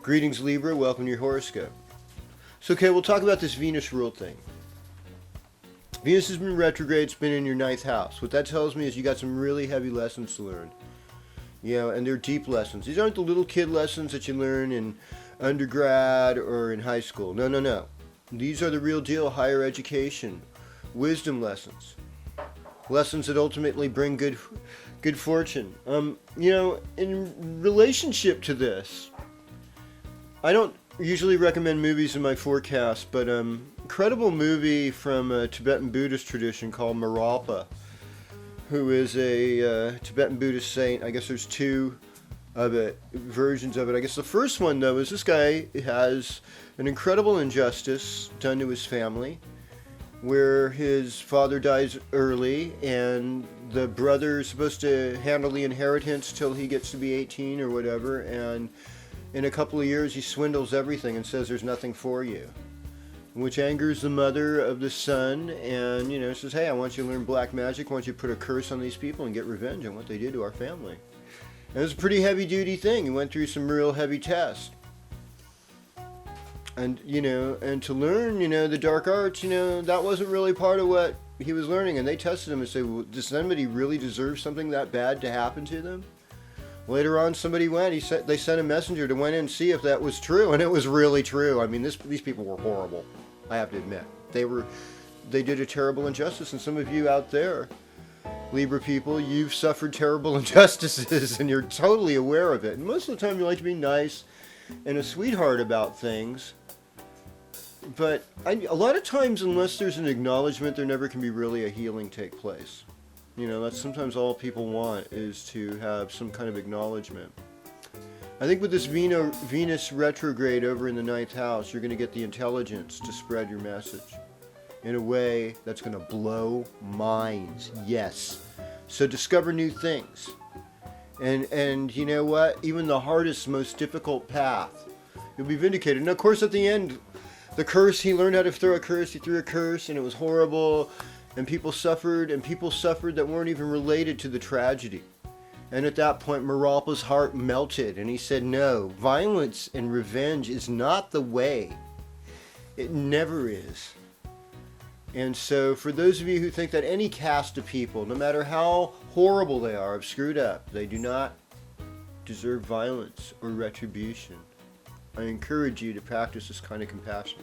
Greetings, Libra. Welcome to your horoscope. So, okay, we'll talk about this Venus rule thing. Venus has been retrograde. It's been in your ninth house. What that tells me is you got some really heavy lessons to learn. You know, and they're deep lessons. These aren't the little kid lessons that you learn in undergrad or in high school. No. These are the real deal, higher education, wisdom lessons. Lessons that ultimately bring good fortune. In relationship to this, I don't usually recommend movies in my forecast, but incredible movie from a Tibetan Buddhist tradition called Maralpa, who is a Tibetan Buddhist saint. I guess there's two versions of it. I guess the first one, though, is this guy has an incredible injustice done to his family, where his father dies early, and the brother is supposed to handle the inheritance till he gets to be 18 or whatever, and in a couple of years he swindles everything and says there's nothing for you, which angers the mother of the son, and says, hey, I want you to learn black magic, I want you to put a curse on these people and get revenge on what they did to our family. And it was a pretty heavy duty thing. He went through some real heavy tests. And to learn, the dark arts, that wasn't really part of what he was learning. And they tested him and said, well, does somebody really deserve something that bad to happen to them? Later on, somebody went. They sent a messenger to went in and see if that was true, and it was really true. I mean, these people were horrible. I have to admit, they did a terrible injustice. And some of you out there, Libra people, you've suffered terrible injustices, and you're totally aware of it. And most of the time, you like to be nice and a sweetheart about things. But a lot of times, unless there's an acknowledgement, there never can be really a healing take place. That's sometimes all people want, is to have some kind of acknowledgement. I think with this Venus retrograde over in the ninth house, you're going to get the intelligence to spread your message in a way that's going to blow minds. Yes. So discover new things. And you know what? Even the hardest, most difficult path, you'll be vindicated. And of course, at the end, the curse, he learned how to throw a curse. He threw a curse, and it was horrible. And people suffered that weren't even related to the tragedy. And at that point, Maralpa's heart melted, and he said, no, violence and revenge is not the way. It never is. And so for those of you who think that any caste of people, no matter how horrible they are, have screwed up, they do not deserve violence or retribution, I encourage you to practice this kind of compassion.